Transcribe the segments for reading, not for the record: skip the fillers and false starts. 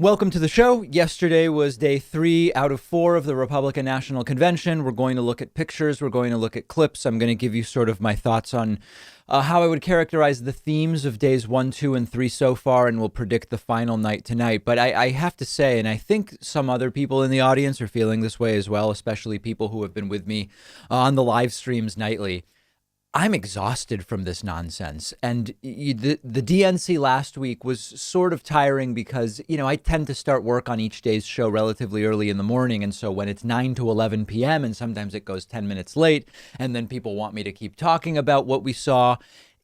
Welcome to the show. Yesterday was day 3 out of 4 of the Republican National Convention. We're going to look at pictures. We're going to look at clips. I'm going to give you sort of my thoughts on how I would characterize the themes of days 1, 2, and 3 so far, and we'll predict the final night tonight. But I have to say, and I think some other people in the audience are feeling this way as well, especially people who have been with me on the live streams nightly. I'm exhausted from this nonsense. And the DNC last week was sort of tiring because, I tend to start work on each day's show relatively early in the morning. And so when it's 9 to 11 p.m. and sometimes it goes 10 minutes late, and then people want me to keep talking about what we saw,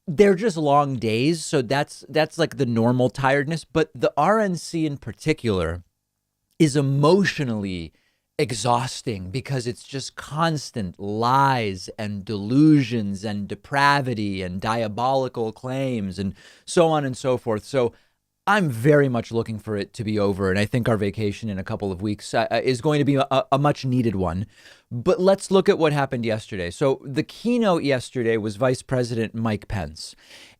they're just long days. So that's like the normal tiredness. But the RNC in particular is emotionally exhausting because it's just constant lies and delusions and depravity and diabolical claims and so on and so forth. So I'm very much looking for it to be over. And I think our vacation in a couple of weeks is going to be a much needed one. But let's look at what happened yesterday. So the keynote yesterday was Vice President Mike Pence.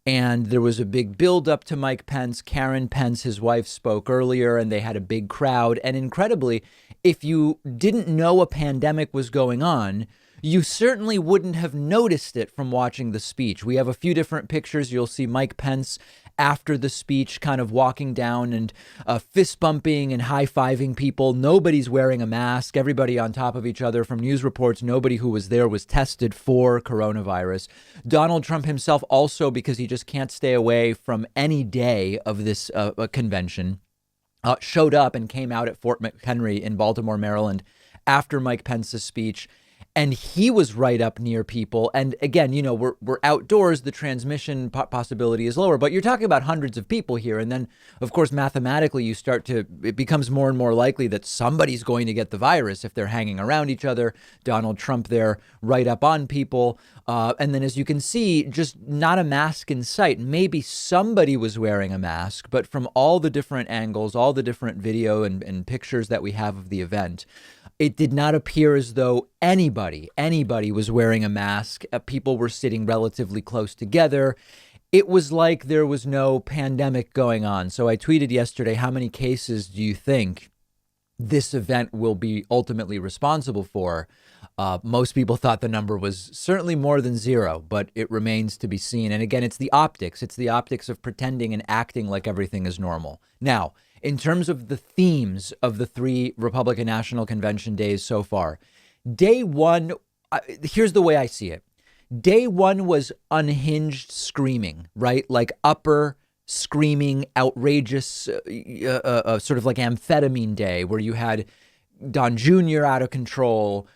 And there was a big buildup to Mike Pence. Karen Pence, his wife, spoke earlier, and they had a big crowd. And incredibly, if you didn't know a pandemic was going on, you certainly wouldn't have noticed it from watching the speech. We have a few different pictures. You'll see Mike Pence after the speech kind of walking down and fist bumping and high-fiving people. Nobody's wearing a mask. Everybody on top of each other. From news reports, nobody who was there was tested for coronavirus. Donald Trump himself also, because he just can't stay away from any day of this convention, showed up and came out at Fort McHenry in Baltimore, Maryland after Mike Pence's speech. And he was right up near people. And again, we're outdoors. The transmission possibility is lower, but you're talking about hundreds of people here. And then, of course, mathematically, it becomes more and more likely that somebody's going to get the virus if they're hanging around each other. Donald Trump there right up on people. And then, as you can see, just not a mask in sight. Maybe somebody was wearing a mask, but from all the different angles, all the different video and pictures that we have of the event, it did not appear as though anybody was wearing a mask. People were sitting relatively close together. It was like there was no pandemic going on. So I tweeted yesterday, how many cases do you think this event will be ultimately responsible for? Most people thought the number was certainly more than 0, but it remains to be seen. And again, it's the optics. It's the optics of pretending and acting like everything is normal. Now, in terms of the themes of the 3 Republican National Convention days so far, day 1, here's the way I see it. Day 1 was unhinged screaming, right? Like upper screaming, outrageous, sort of like amphetamine day, where you had Don Jr. out of control,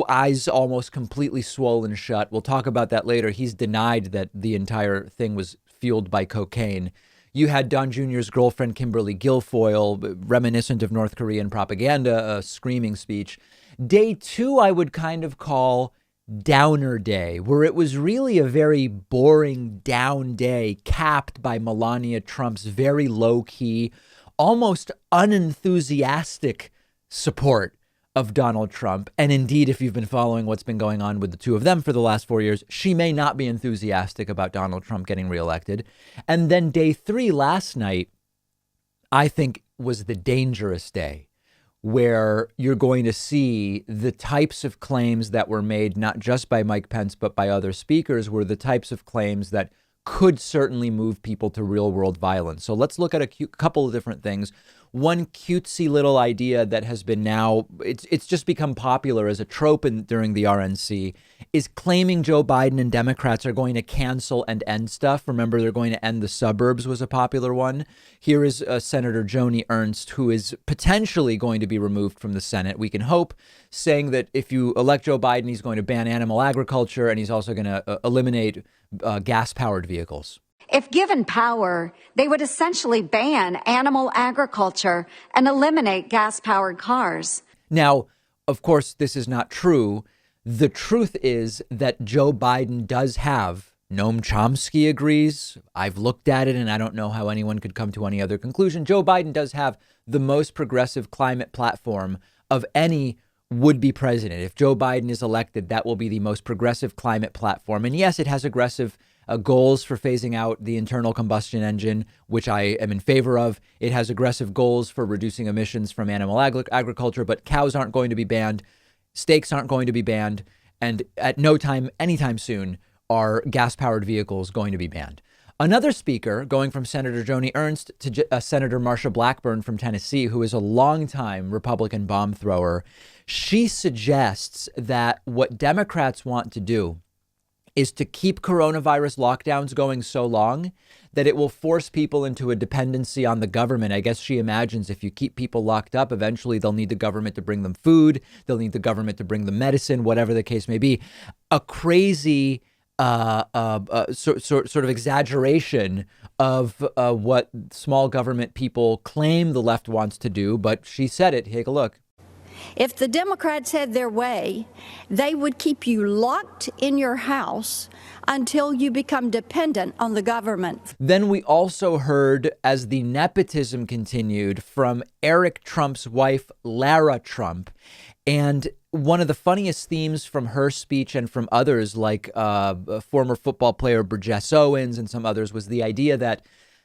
eyes almost completely swollen shut. We'll talk about that later. He's denied that the entire thing was fueled by cocaine. You had Don Jr.'s girlfriend, Kimberly Guilfoyle, reminiscent of North Korean propaganda, a screaming speech. Day 2, I would kind of call downer day, where it was really a very boring down day, capped by Melania Trump's very low-key, almost unenthusiastic support of Donald Trump. And indeed, if you've been following what's been going on with the two of them for the last 4 years, she may not be enthusiastic about Donald Trump getting reelected. And then day 3 last night, I think, was the dangerous day, where you're going to see the types of claims that were made, not just by Mike Pence, but by other speakers, were the types of claims that could certainly move people to real world violence. So let's look at a couple of different things. One cutesy little idea that has been now, it's just become popular as a trope during the RNC, is claiming Joe Biden and Democrats are going to cancel and end stuff. Remember, they're going to end the suburbs was a popular one. Here is Senator Joni Ernst, who is potentially going to be removed from the Senate, we can hope, saying that if you elect Joe Biden, he's going to ban animal agriculture and he's also going to eliminate gas-powered vehicles. If given power, they would essentially ban animal agriculture and eliminate gas-powered cars. Now, of course, this is not true. The truth is that Joe Biden does have, Noam Chomsky agrees, I've looked at it and I don't know how anyone could come to any other conclusion. Joe Biden does have the most progressive climate platform of any would-be president. If Joe Biden is elected, that will be the most progressive climate platform. And yes, it has aggressive goals for phasing out the internal combustion engine, which I am in favor of. It has aggressive goals for reducing emissions from animal agriculture, but cows aren't going to be banned. Steaks aren't going to be banned. And at no time, anytime soon, are gas-powered vehicles going to be banned. Another speaker, going from Senator Joni Ernst to Senator Marsha Blackburn from Tennessee, who is a longtime Republican bomb thrower, she suggests that what Democrats want to do is to keep coronavirus lockdowns going so long that it will force people into a dependency on the government. I guess she imagines if you keep people locked up, eventually they'll need the government to bring them food. They'll need the government to bring them medicine, whatever the case may be. A crazy sort of exaggeration of what small government people claim the left wants to do. But she said it. Take a look. If the Democrats had their way, they would keep you locked in your house until you become dependent on the government. Then we also heard, as the nepotism continued, from Eric Trump's wife, Lara Trump. And one of the funniest themes from her speech and from others, like former football player Burgess Owens and some others, was the idea that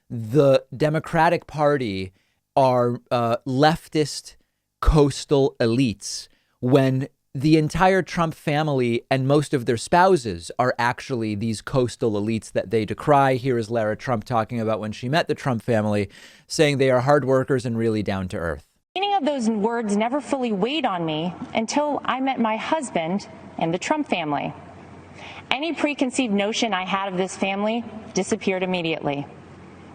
the Democratic Party are leftist coastal elites, when the entire Trump family and most of their spouses are actually these coastal elites that they decry. Here is Lara Trump talking about when she met the Trump family, saying they are hard workers and really down to earth. The meaning of those words never fully weighed on me until I met my husband and the Trump family. Any preconceived notion I had of this family disappeared immediately.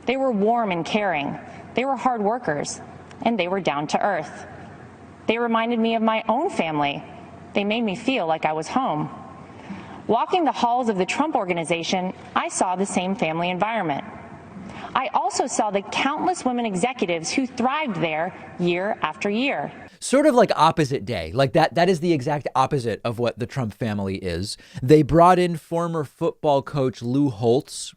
They were warm and caring. They were hard workers, and they were down to earth. They reminded me of my own family. They made me feel like I was home. Walking the halls of the Trump Organization, I saw the same family environment. I also saw the countless women executives who thrived there year after year. Sort of like opposite day, like that is the exact opposite of what the Trump family is. They brought in former football coach Lou Holtz,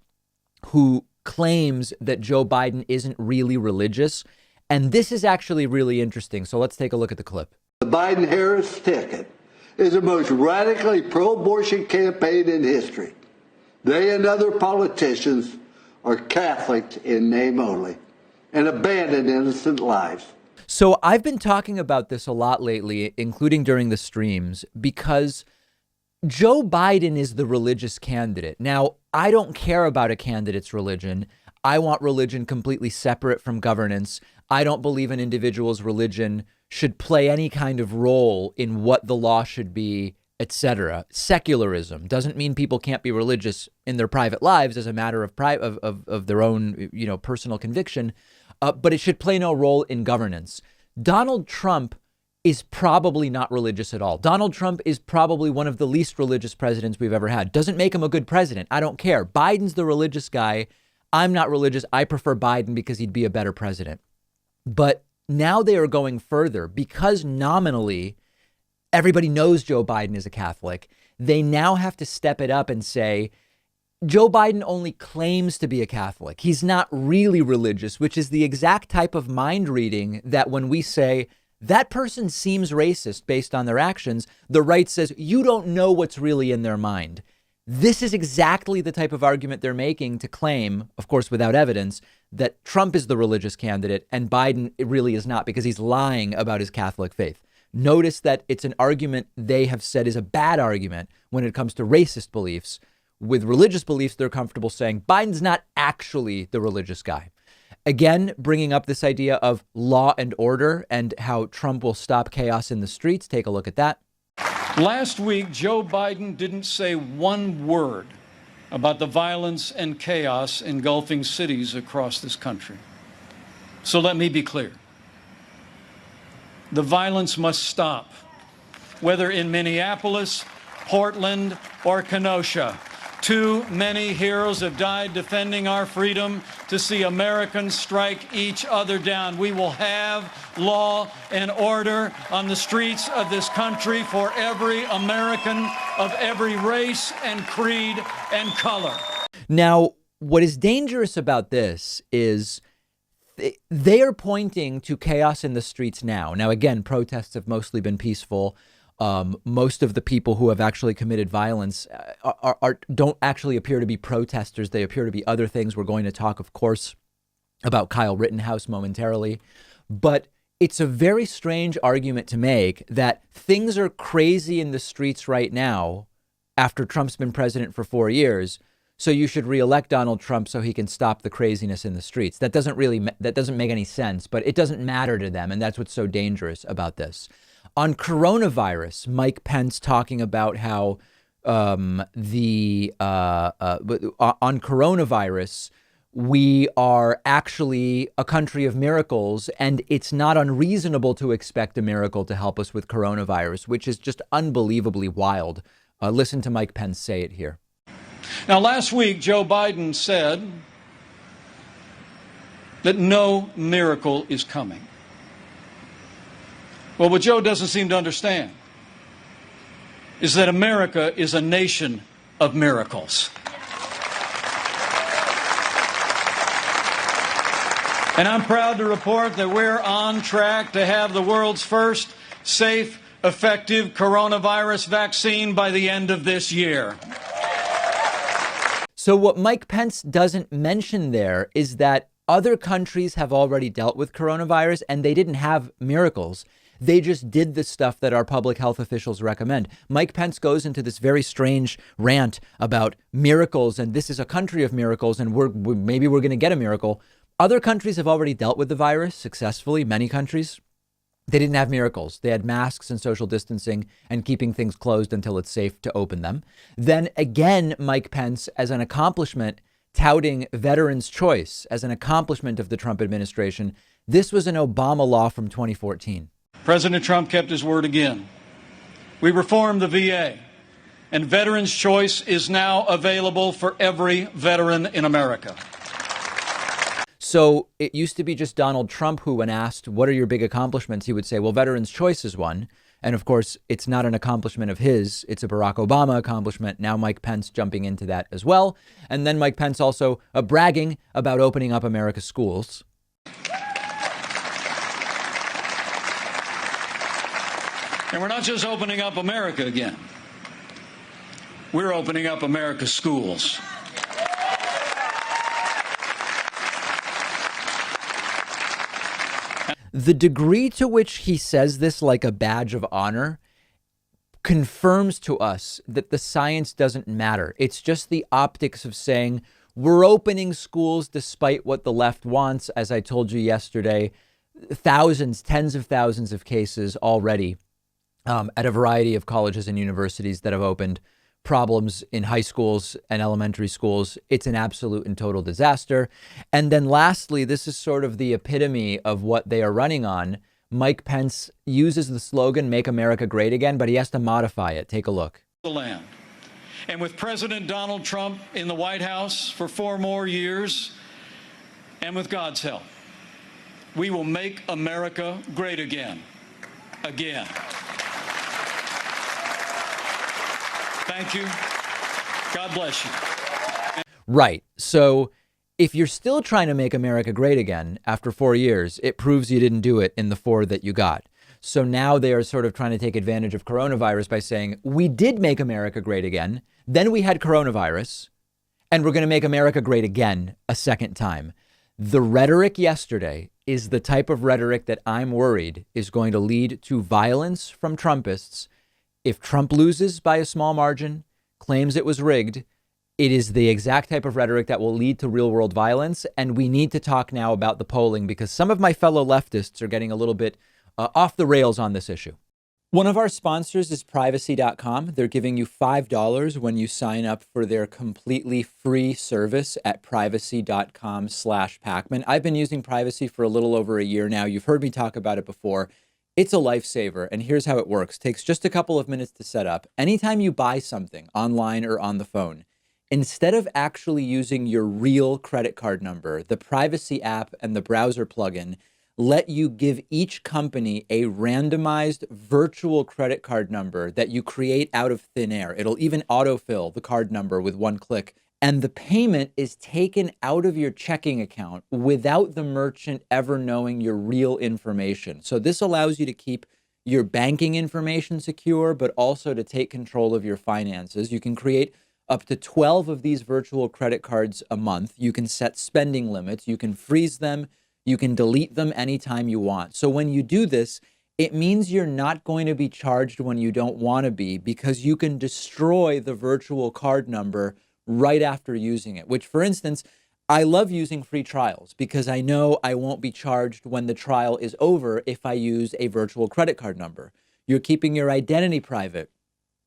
who claims that Joe Biden isn't really religious. And this is actually really interesting. So let's take a look at the clip. The Biden-Harris ticket is the most radically pro-abortion campaign in history. They and other politicians are Catholics in name only and abandon innocent lives. So I've been talking about this a lot lately, including during the streams, because Joe Biden is the religious candidate. Now, I don't care about a candidate's religion. I want religion completely separate from governance. I don't believe an individual's religion should play any kind of role in what the law should be, etc. Secularism doesn't mean people can't be religious in their private lives as a matter of their own, personal conviction, but it should play no role in governance. Donald Trump is probably not religious at all. Donald Trump is probably one of the least religious presidents we've ever had. Doesn't make him a good president. I don't care. Biden's the religious guy. I'm not religious. I prefer Biden because he'd be a better president. But now they are going further because nominally everybody knows Joe Biden is a Catholic. They now have to step it up and say, Joe Biden only claims to be a Catholic. He's not really religious, which is the exact type of mind reading that when we say that person seems racist based on their actions, the right says you don't know what's really in their mind. This is exactly the type of argument they're making to claim, of course, without evidence, that Trump is the religious candidate and Biden really is not because he's lying about his Catholic faith. Notice that it's an argument they have said is a bad argument when it comes to racist beliefs. With religious beliefs, they're comfortable saying Biden's not actually the religious guy. Again, bringing up this idea of law and order and how Trump will stop chaos in the streets. Take a look at that. Last week, Joe Biden didn't say one word about the violence and chaos engulfing cities across this country. So let me be clear. The violence must stop, whether in Minneapolis, Portland, or Kenosha. Too many heroes have died defending our freedom to see Americans strike each other down. We will have law and order on the streets of this country for every American of every race and creed and color. Now, what is dangerous about this is they are pointing to chaos in the streets now. Now, again, protests have mostly been peaceful. Most of the people who have actually committed violence don't actually appear to be protesters. They appear to be other things. We're going to talk, of course, about Kyle Rittenhouse momentarily. But it's a very strange argument to make that things are crazy in the streets right now after Trump's been president for 4 years. So you should reelect Donald Trump so he can stop the craziness in the streets. That doesn't make any sense, but it doesn't matter to them. And that's what's so dangerous about this. On coronavirus, Mike Pence talking about how on coronavirus, we are actually a country of miracles, and it's not unreasonable to expect a miracle to help us with coronavirus, which is just unbelievably wild. Listen to Mike Pence say it here. Now, last week, Joe Biden said that no miracle is coming. Well, what Joe doesn't seem to understand is that America is a nation of miracles. And I'm proud to report that we're on track to have the world's first safe, effective coronavirus vaccine by the end of this year. So what Mike Pence doesn't mention there is that other countries have already dealt with coronavirus and they didn't have miracles. They just did the stuff that our public health officials recommend. Mike Pence goes into this very strange rant about miracles, and this is a country of miracles, and maybe we're going to get a miracle. Other countries have already dealt with the virus successfully, many countries. They didn't have miracles. They had masks and social distancing and keeping things closed until it's safe to open them. Then again, Mike Pence, as an accomplishment, touting veterans' choice as an accomplishment of the Trump administration. This was an Obama law from 2014. President Trump kept his word again. We reformed the VA, and veterans' choice is now available for every veteran in America. So it used to be just Donald Trump who, when asked, what are your big accomplishments, he would say, well, veterans' choice is one. And of course, it's not an accomplishment of his. It's a Barack Obama accomplishment. Now Mike Pence jumping into that as well. And then Mike Pence also bragging about opening up America's schools. And we're not just opening up America again. We're opening up America's schools. The degree to which he says this like a badge of honor confirms to us that the science doesn't matter. It's just the optics of saying we're opening schools despite what the left wants. As I told you yesterday, thousands, tens of thousands of cases already at a variety of colleges and universities that have opened, problems in high schools and elementary schools. It's an absolute and total disaster. And then lastly, this is sort of the epitome of what they are running on. Mike Pence uses the slogan, "Make America Great Again," but he has to modify it. Take a look. The land. And with President Donald Trump in the White House for 4 more years, and with God's help, we will make America great again. Again. Thank you. God bless you. Right. So if you're still trying to make America great again after 4 years, it proves you didn't do it in the 4 that you got. So now they are sort of trying to take advantage of coronavirus by saying, we did make America great again. Then we had coronavirus, and we're going to make America great again a second time. The rhetoric yesterday is the type of rhetoric that I'm worried is going to lead to violence from Trumpists. If Trump loses by a small margin, claims it was rigged, it is the exact type of rhetoric that will lead to real world violence. And we need to talk now about the polling because some of my fellow leftists are getting a little bit off the rails on this issue. One of our sponsors is privacy.com. They're giving you $5 when you sign up for their completely free service at privacy.com/Pakman. I've been using Privacy for a little over a year now. You've heard me talk about it before. It's a lifesaver, and here's how it works. Takes just a couple of minutes to set up. Anytime you buy something online or on the phone, instead of actually using your real credit card number, the Privacy app and the browser plugin let you give each company a randomized virtual credit card number that you create out of thin air. It'll even autofill the card number with one click. And the payment is taken out of your checking account without the merchant ever knowing your real information. So this allows you to keep your banking information secure, but also to take control of your finances. You can create up to 12 of these virtual credit cards a month. You can set spending limits. You can freeze them. You can delete them anytime you want. So when you do this, it means you're not going to be charged when you don't want to be, because you can destroy the virtual card number right after using it, which, for instance, I love using free trials because I know I won't be charged when the trial is over if I use a virtual credit card number. You're keeping your identity private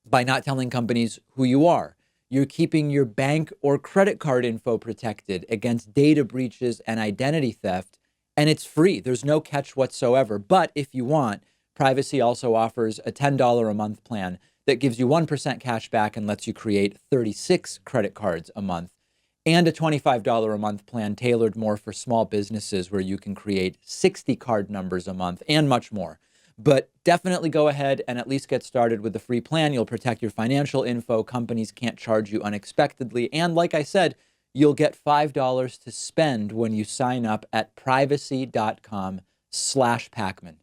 by not telling companies who you are. You're keeping your bank or credit card info protected against data breaches and identity theft, and it's free. There's no catch whatsoever. But if you want, Privacy also offers a $10 a month plan that gives you 1% cash back and lets you create 36 credit cards a month, and a $25 a month plan tailored more for small businesses where you can create 60 card numbers a month and much more. But definitely go ahead and at least get started with the free plan. You'll protect your financial info. Companies can't charge you unexpectedly. And like I said, you'll get $5 to spend when you sign up at privacy.com/Pakman.